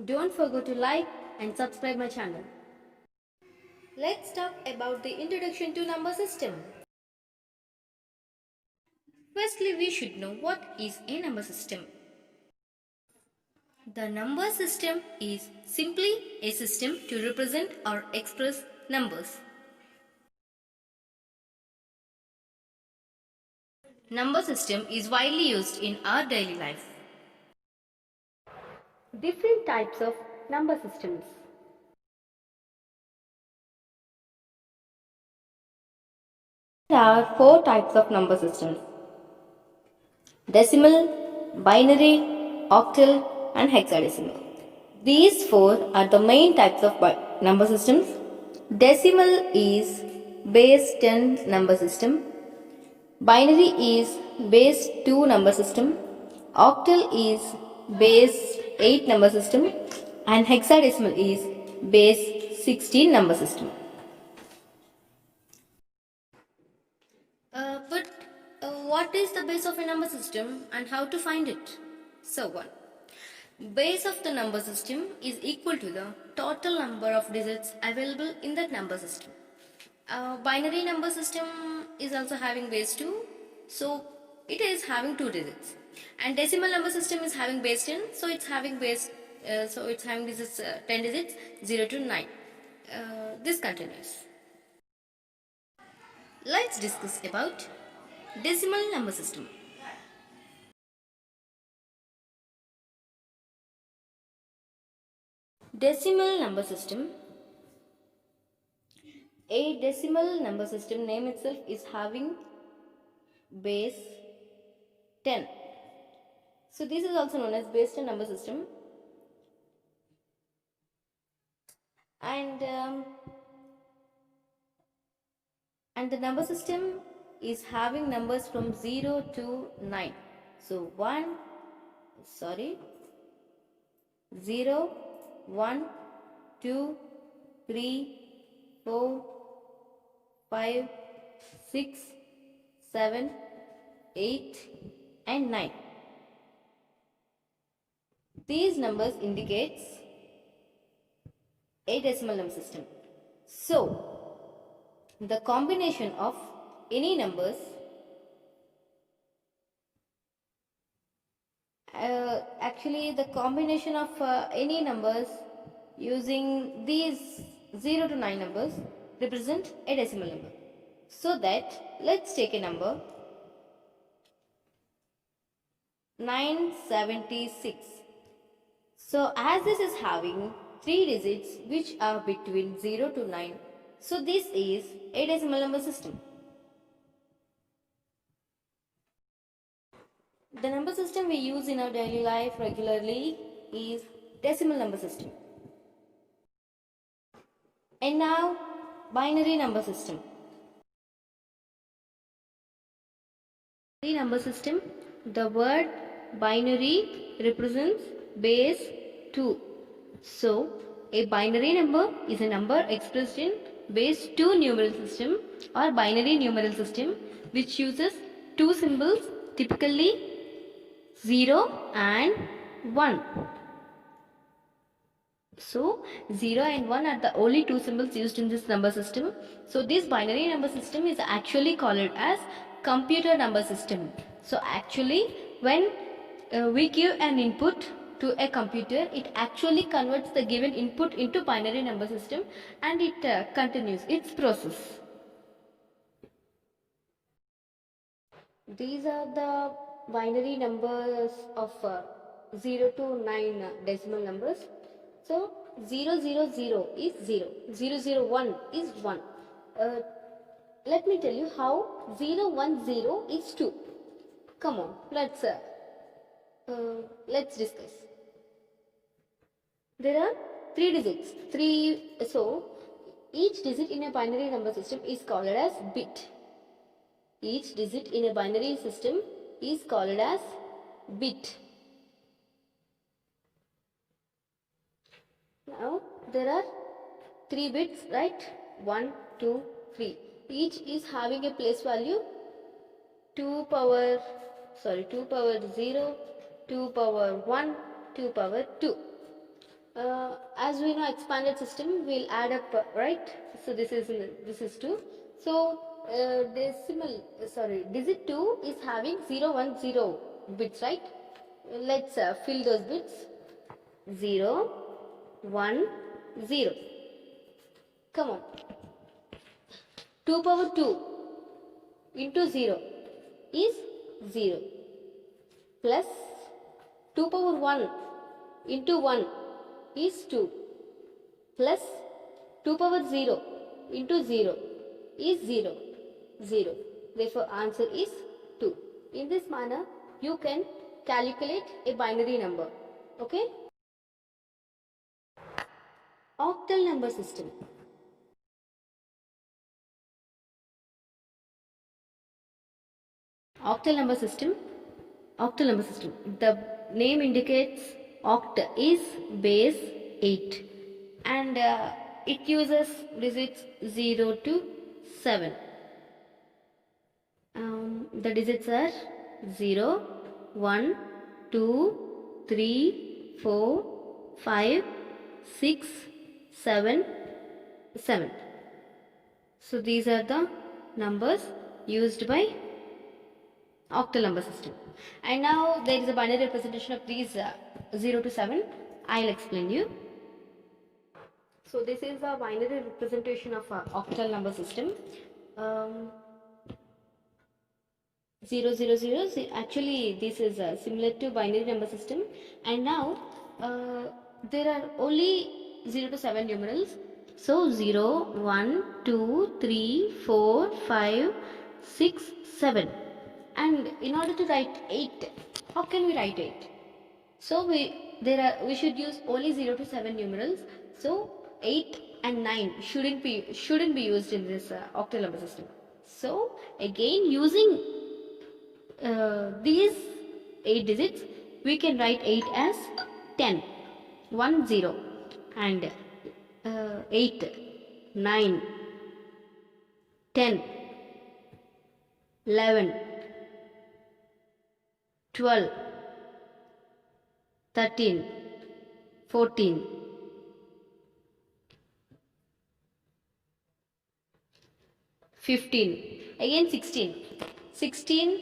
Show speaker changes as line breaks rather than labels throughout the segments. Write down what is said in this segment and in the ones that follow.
Don't forget to like and subscribe my channel. Let's talk about the introduction to number system. Firstly, we should know what is a number system. The number system is simply a system to represent or express numbers. Number system is widely used in our daily life. Different types of number systems. There are four types of number systems: decimal, binary, octal, and hexadecimal. These four are the main types of number systems. Decimal is base 10 number system. Binary is base 2 number system. Octal is base 8 number system. And hexadecimal is base 16 number system. But what is the base of a number system and how to find it? So one, base of the number system is equal to the total number of digits available in that number system. Binary number system is also having base 2, so it is having 2 digits. And decimal number system is having base 10, so it's having digits 10 digits 0 to 9. This continues. Let's discuss about decimal number system. Decimal number system. A decimal number system name itself is having base 10. So this is also known as base 10 number system. And the number system is having numbers from 0 to 9. So 0, 1, 2, 3, 4, 5, 6, 7, 8 and 9. These numbers indicates a decimal number system. So the combination of any numbers the combination of any numbers using these 0 to 9 numbers represent a decimal number. So that let's take a number 976. So as this is having 3 digits which are between 0 to 9, so this is a decimal number system. The number system we use in our daily life regularly is decimal number system. And now binary number system. Binary number system, the word binary represents base 2. So a binary number is a number expressed in base 2 numeral system or binary numeral system which uses 2 symbols, typically 0 and 1. So 0 and 1 are the only 2 symbols used in this number system. So this binary number system is actually called as computer number system. So actually when we give an input to a computer, it actually converts the given input into binary number system and it continues its process. These are the binary numbers of 0 to 9 decimal numbers. So 000 is 0, 001 is 1. Let me tell you how 010 is 2. Come on, let's discuss. There are 3 digits. So each digit in a binary number system is called as bit. Each digit in a binary system is called as bit. Now there are 3 bits, right? 1, 2, 3. Each is having a place value 2 power 0, 2 power 1, 2 power 2. As we know, expanded system will add up, right? So this is 2. So digit 2 is having 0 1 0 bits, right? Let's fill those bits. 0 1 0. Come on. 2 power 2 into 0 is 0, plus 2 power 1 into 1 is 2, plus 2 power 0 into 0 is 0, 0. Therefore, answer is 2. In this manner, you can calculate a binary number. Okay? Octal number system. Octal number system. Octal number system. The name indicates oct is base 8, and it uses digits 0 to 7. The digits are 0, 1, 2, 3, 4, 5, 6, 7, 7. So these are the numbers used by octal number system. And now there is a binary representation of these 0 to 7. I'll explain you. So this is a binary representation of octal number system. 0 0 0, actually this is similar to binary number system, and now there are only 0 to 7 numerals. So 0 1 2 3 4 5 6 7, and in order to write 8, how can we write 8? So we should use only 0 to 7 numerals. So 8 and 9 shouldn't be used in this octal number system. So again, using these 8 digits, we can write 8 as 10, 1 0, and 8, 9, 10, 11, 12, 13, 14, 15, again 16, 16,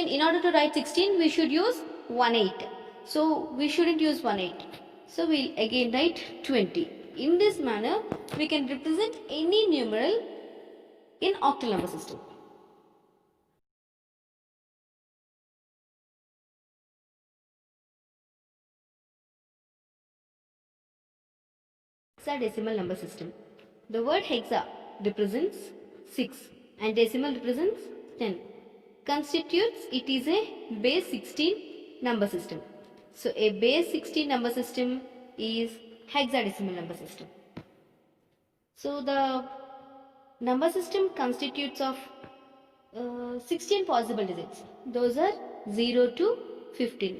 in order to write 16, we should use 1 8. So we shouldn't use 1 8. So we'll again write 20. In this manner, we can represent any numeral in octal number system. Hexadecimal number system. The word hexa represents 6 and decimal represents 10. Constitutes it is a base 16 number system. So a base 16 number system is hexadecimal number system. So the number system constitutes of 16 possible digits. Those are 0 to 15.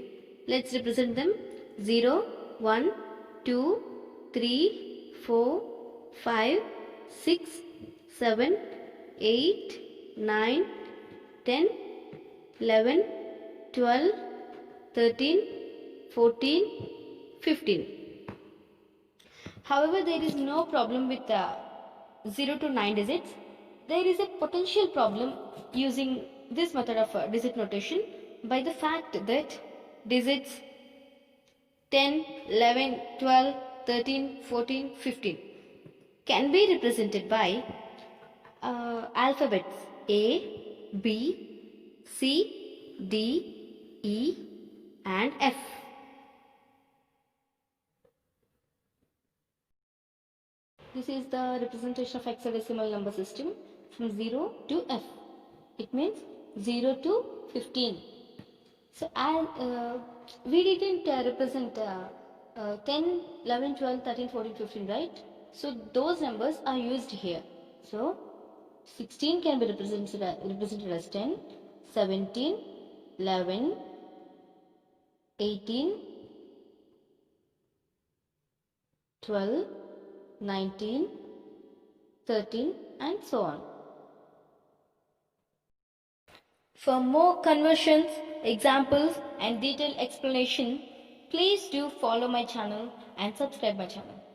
Let's represent them. 0, 1, 2, 3, 4, 5, 6, 7, 8, 9, 10, 11, 12, 13, 14, 15. However, there is no problem with 0 to 9 digits. There is a potential problem using this method of digit notation by the fact that digits 10, 11, 12, 13, 14, 15 can be represented by alphabets A, B, C, D, E and F. This is the representation of hexadecimal number system from 0 to F. It means 0 to 15. So we didn't represent 10, 11, 12, 13, 14, 15, right? So those numbers are used here. So 16 can be represented as 10, 17, 11, 18, 12, 19, 13 and so on. For more conversions, examples and detailed explanation, Please do follow my channel and subscribe my channel.